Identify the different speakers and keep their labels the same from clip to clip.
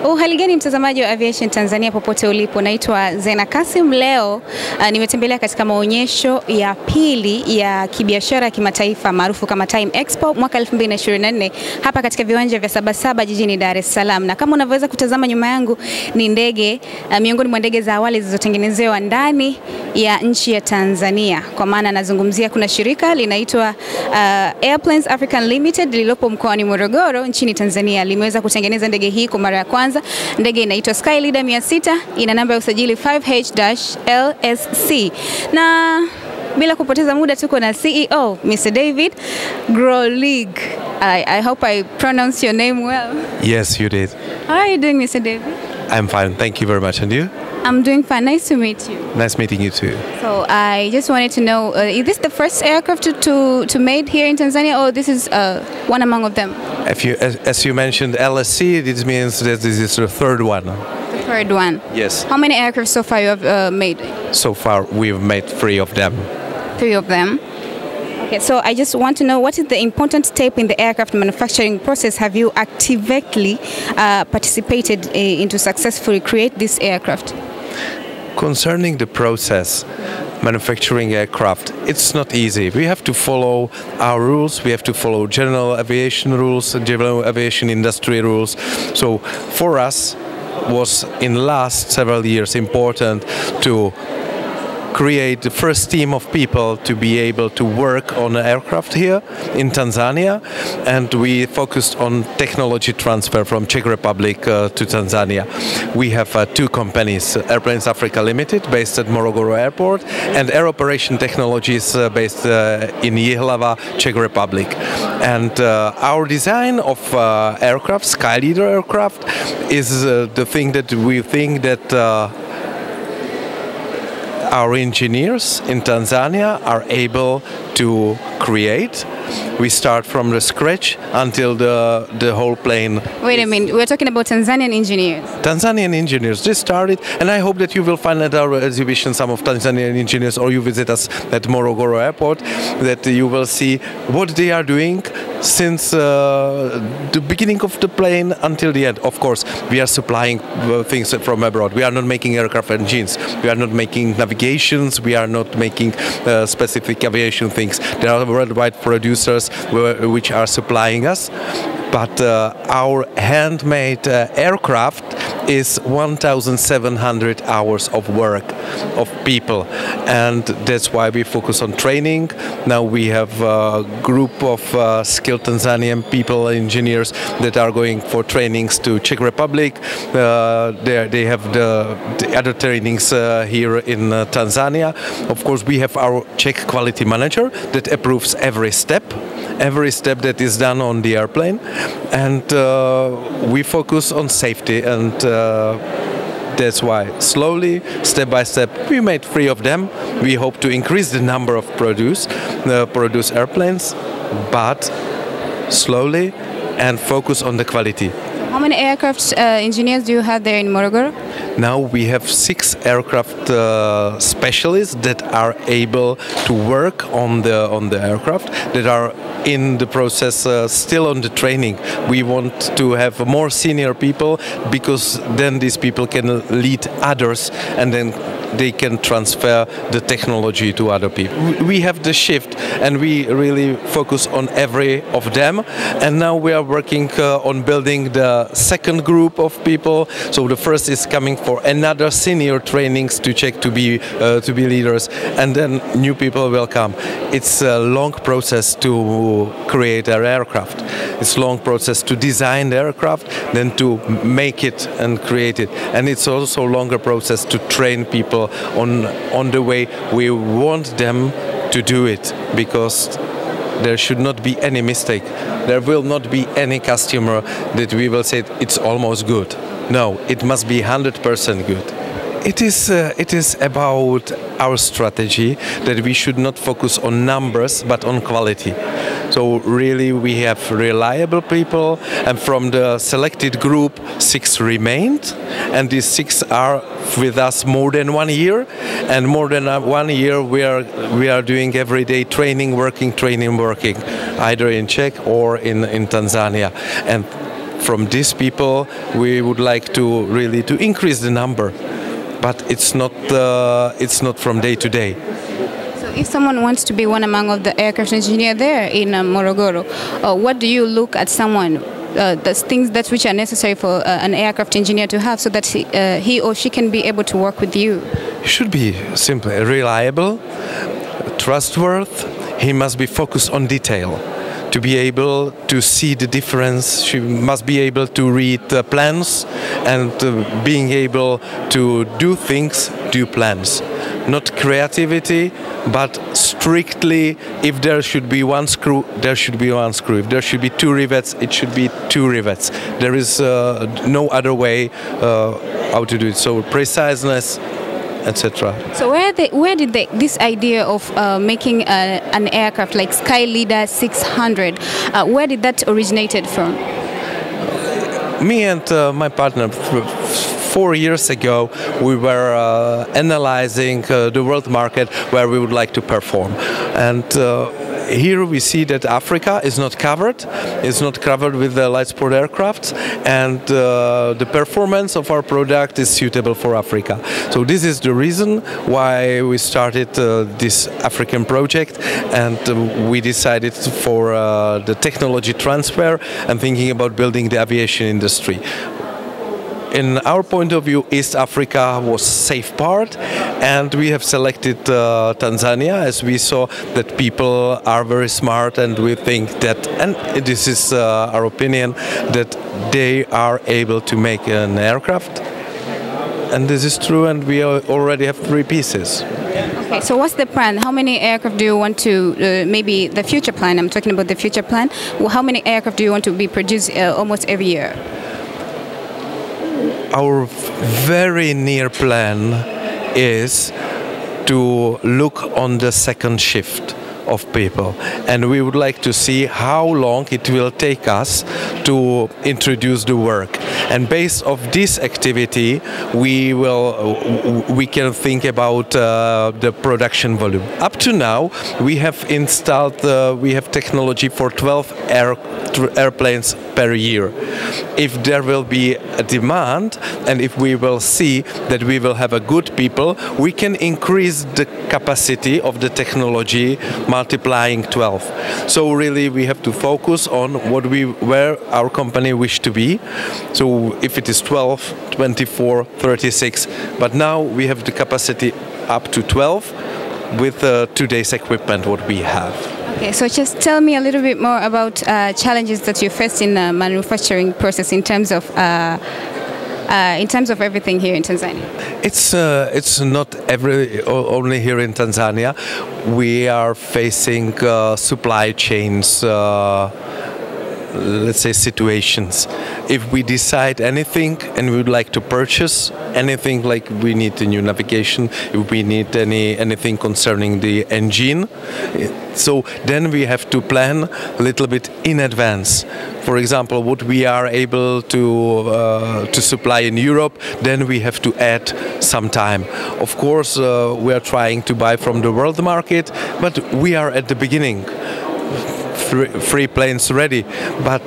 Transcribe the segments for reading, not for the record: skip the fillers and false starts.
Speaker 1: Hali gani mtazamaji wa Aviation Tanzania popote ulipo, naitwa Zena Kasim. Leo nimetembelea katika maonyesho ya pili ya kibiashara ya kimataifa maarufu kama Time Expo mwaka 2024 hapa katika viwanja vya Sabasaba jijini Dar es Salaam. Na kama unavyoweza kutazama nyuma yangu ni ndege miongoni mwa ndege za awali zilizotengenezewa ndani ya nchi ya Tanzania. Kwa maana nazungumzia kuna shirika linaitwa Airplanes African Limited lililopo mkoani Morogoro nchini Tanzania limeweza kutengeneza ndege hii kwa mara ya kwanza. Ndege inaitwa Skyleader 600, ina namba ya usajili 5H-LSC. Na bila kupoteza muda tuko na CEO Mr. David Grolig. I hope I pronounced your name well.
Speaker 2: Yes, you did.
Speaker 1: How are you doing, Mr. David?
Speaker 2: I'm fine, thank you very much. And you?
Speaker 1: I'm doing fine. Nice to meet you.
Speaker 2: Nice meeting you too.
Speaker 1: So I just wanted to know, is this the first aircraft to made here in Tanzania, or this is one among of them?
Speaker 2: As you mentioned LSC, this means that this is the third one.
Speaker 1: The third one?
Speaker 2: Yes.
Speaker 1: How many aircraft so far you have made?
Speaker 2: So far we've made 3 of them.
Speaker 1: 3 of them? Okay, so I just want to know, what is the important step in the aircraft manufacturing process have you actively participated in to successfully create this aircraft?
Speaker 2: Concerning the process, manufacturing aircraft, it's not easy. We have to follow our rules, we have to follow general aviation rules, general aviation industry rules. So for us was in last several years important to create the first team of people to be able to work on an aircraft here in Tanzania, and we focused on technology transfer from Czech Republic to Tanzania. We have 2 companies, Airplanes Africa Limited, based at Morogoro Airport, and Air Operation Technologies based in Jihlava, Czech Republic. And our design of aircraft, Skyleader aircraft, is the thing that we think that our engineers in Tanzania are able to create. We start from the scratch until the whole plane.
Speaker 1: Wait a minute, we're talking about Tanzanian engineers.
Speaker 2: Tanzanian engineers, they started, and I hope that you will find at our exhibition some of Tanzanian engineers, or you visit us at Morogoro Airport, that you will see what they are doing since the beginning of the plane until the end. Of course, we are supplying things from abroad. We are not making aircraft engines, we are not making navigations, we are not making specific aviation things. There are worldwide producers which are supplying us, but our handmade aircraft is 1,700 hours of work of people, and that's why we focus on training. Now we have a group of skilled Tanzanian people, engineers, that are going for trainings to Czech Republic. They have the other trainings here in Tanzania. Of course, we have our Czech quality manager that approves every step that is done on the airplane, and we focus on safety, and that's why slowly, step by step, we made 3 of them. We hope to increase the number of produce airplanes, but slowly, and focus on the quality.
Speaker 1: How many aircraft engineers do you have there in Morogoro?
Speaker 2: Now we have 6 aircraft specialists that are able to work on the aircraft, that are in the process, still on the training. We want to have more senior people, because then these people can lead others, and then they can transfer the technology to other people. We have the shift, and we really focus on every of them. And now we are working on building the second group of people. So the first is coming for another senior trainings to check to be leaders, and then new people will come. It's a long process to create an aircraft. It's a long process to design the aircraft, then to make it and create it. And it's also a longer process to train people on the way we want them to do it, because there should not be any mistake. There will not be any customer that we will say it's almost good. No, it must be 100% good. It is about our strategy that we should not focus on numbers but on quality. So really we have reliable people, and from the selected group 6 remained, and these 6 are with us more than 1 year, and more than 1 year we are doing everyday training working, either in Czech or in Tanzania. And from these people, we would like to really to increase the number, but it's not from day to day.
Speaker 1: So if someone wants to be one among the aircraft engineer there in Morogoro, what do you look at someone? The things which are necessary for an aircraft engineer to have, so that he or she can be able to work with you?
Speaker 2: He should be simply reliable, trustworthy. He must be focused on detail. To be able to see the difference, she must be able to read the plans and being able to do things, do plans. Not creativity, but strictly, if there should be one screw, there should be one screw. If there should be two rivets, it should be two rivets. There is no other way how to do it. So preciseness, etc.
Speaker 1: So where did this idea of making an aircraft like Skyleader 600, where did that originated from?
Speaker 2: Me and my partner, 4 years ago, we were analyzing the world market where we would like to perform. And here we see that Africa is not covered. It's not covered with the light sport aircraft, and the performance of our product is suitable for Africa. So this is the reason why we started this African project, and we decided for the technology transfer and thinking about building the aviation industry. In our point of view, East Africa was safe part, and we have selected Tanzania, as we saw that people are very smart, and we think that, and this is our opinion, that they are able to make an aircraft. And this is true, and we already have 3 pieces.
Speaker 1: Okay, so what's the plan? How many aircraft do you want to, maybe the future plan, I'm talking about the future plan, how many aircraft do you want to be produced almost every year?
Speaker 2: Our very near plan is to look on the second shift of people, and we would like to see how long it will take us to introduce the work. And based on this activity, we can think about the production volume. Up to now, we have installed, we have technology for 12 airplanes per year. If there will be a demand, and if we will see that we will have a good people, we can increase the capacity of the technology multiplying 12. So really we have to focus on where our company wish to be. So if it is 12, 24, 36, but now we have the capacity up to 12 with today's equipment what we have.
Speaker 1: Okay, so just tell me a little bit more about challenges that you faced in the manufacturing process in terms of everything here in Tanzania.
Speaker 2: It's not only here in Tanzania. We are facing supply chains, let's say, situations. If we decide anything and we would like to purchase anything, like we need a new navigation, if we need anything concerning the engine, so then we have to plan a little bit in advance. For example, what we are able to supply in Europe, then we have to add some time. Of course, we are trying to buy from the world market, but we are at the beginning. 3 planes ready, but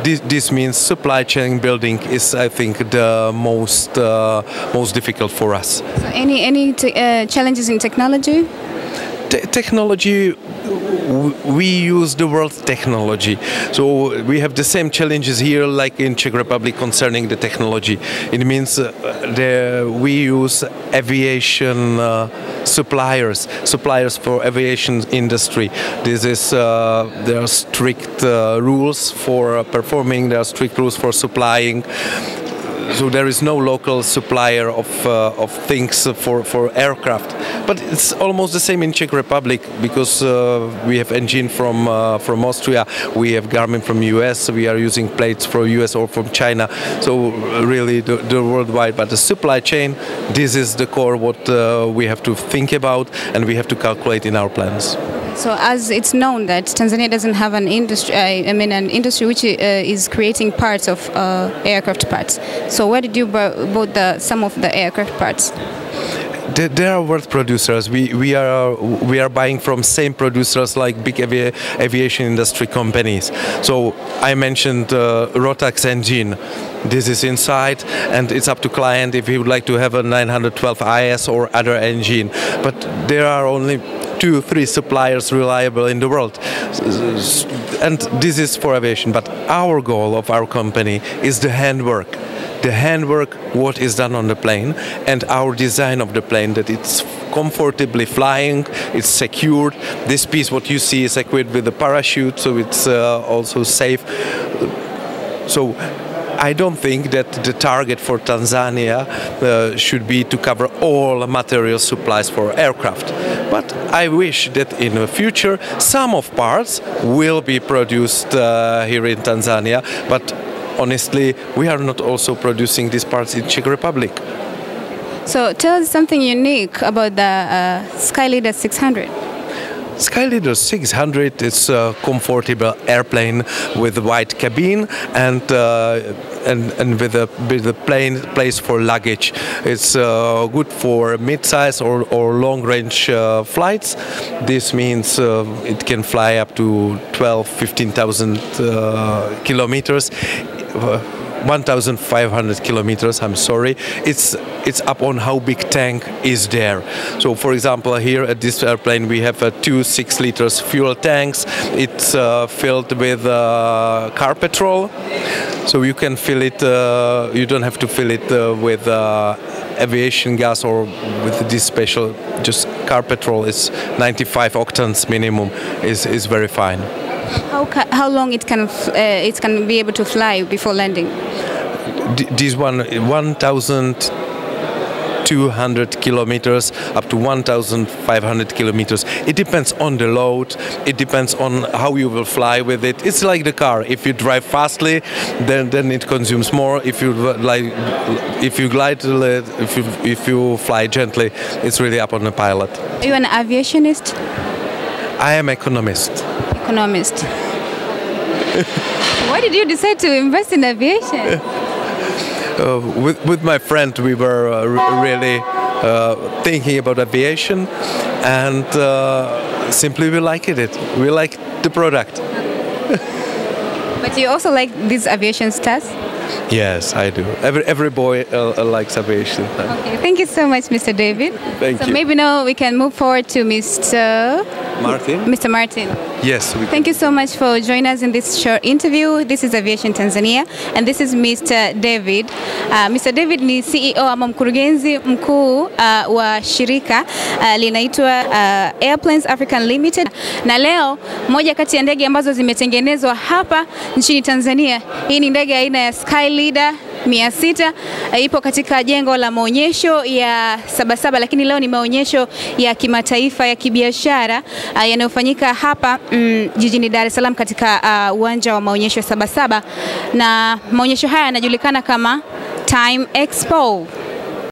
Speaker 2: this means supply chain building is, I think, the most difficult for us.
Speaker 1: So any challenges in technology?
Speaker 2: Technology, we use the world technology, so we have the same challenges here like in Czech Republic concerning the technology. It means we use aviation suppliers for aviation industry. This is there are strict rules for performing. There are strict rules for supplying. So there is no local supplier of things for aircraft, but it's almost the same in Czech Republic, because we have engine from Austria, we have Garmin from US, we are using plates from US or from China. So really the worldwide, but the supply chain, this is the core what we have to think about and we have to calculate in our plans.
Speaker 1: So as it's known that Tanzania doesn't have an industry, an industry which is creating parts of aircraft parts. So where did you bought some of the aircraft parts?
Speaker 2: There are world producers. We are buying from same producers like big aviation industry companies. So I mentioned Rotax engine. This is inside, and it's up to client if he would like to have a 912 IS or other engine. But there are only 2-3 suppliers reliable in the world, and this is for aviation. But our goal of our company is the handwork. The handwork, what is done on the plane, and our design of the plane, that it's comfortably flying, it's secured. This piece, what you see, is equipped with a parachute, so it's also safe. So I don't think that the target for Tanzania should be to cover all material supplies for aircraft. But I wish that in the future some of parts will be produced here in Tanzania. But honestly, we are not also producing these parts in Czech Republic.
Speaker 1: So tell us something unique about the Skyleader 600.
Speaker 2: Skyleader 600 is a comfortable airplane with a wide cabin and with a plane place for luggage. It's good for mid-size or long-range flights. This means it can fly up to 15,000 kilometers. 1,500 kilometers, I'm sorry. It's up on how big tank is there. So for example, here at this airplane we have 2 6-liter fuel tanks. It's filled with car petrol, so you can fill it, you don't have to fill it with aviation gas or with this special, just car petrol. Is 95 octans minimum, is very fine.
Speaker 1: How long it can be able to fly before landing?
Speaker 2: This one 1,200 kilometers up to 1,500 kilometers. It depends on the load. It depends on how you will fly with it. It's like the car. If you drive fastly, then it consumes more. If you if you fly gently, it's really up on the pilot.
Speaker 1: Are you an aviationist?
Speaker 2: I am economist.
Speaker 1: Economist. Why did you decide to invest in aviation?
Speaker 2: With my friend, we were really thinking about aviation, and simply we liked it. We like the product.
Speaker 1: But you also like these aviation stars?
Speaker 2: Yes, I do. Every boy likes aviation.
Speaker 1: Okay, thank you so much, Mr. David.
Speaker 2: Thank you.
Speaker 1: So maybe now we can move forward to Mr.
Speaker 2: Martin.
Speaker 1: Mr. Martin.
Speaker 2: Yes.
Speaker 1: Thank you so much for joining us in this short interview. This is Aviation Tanzania, and this is Mr. David. Mr. David ni CEO ama mkurugenzi mkuu wa shirika linaitwa Airplanes African Limited, na leo moja kati ya ndege ambazo zimetengenezwa hapa nchini Tanzania, hii ni ndege aina ya Skyleader 600, ipo katika jengo la maonyesho ya Sabasaba, lakini leo ni maonyesho ya kimataifa ya kibiashara yanayofanyika hapa jijini Dar es Salaam katika uwanja wa maonyesho ya Sabasaba, na maonyesho haya yanajulikana kama Time Expo.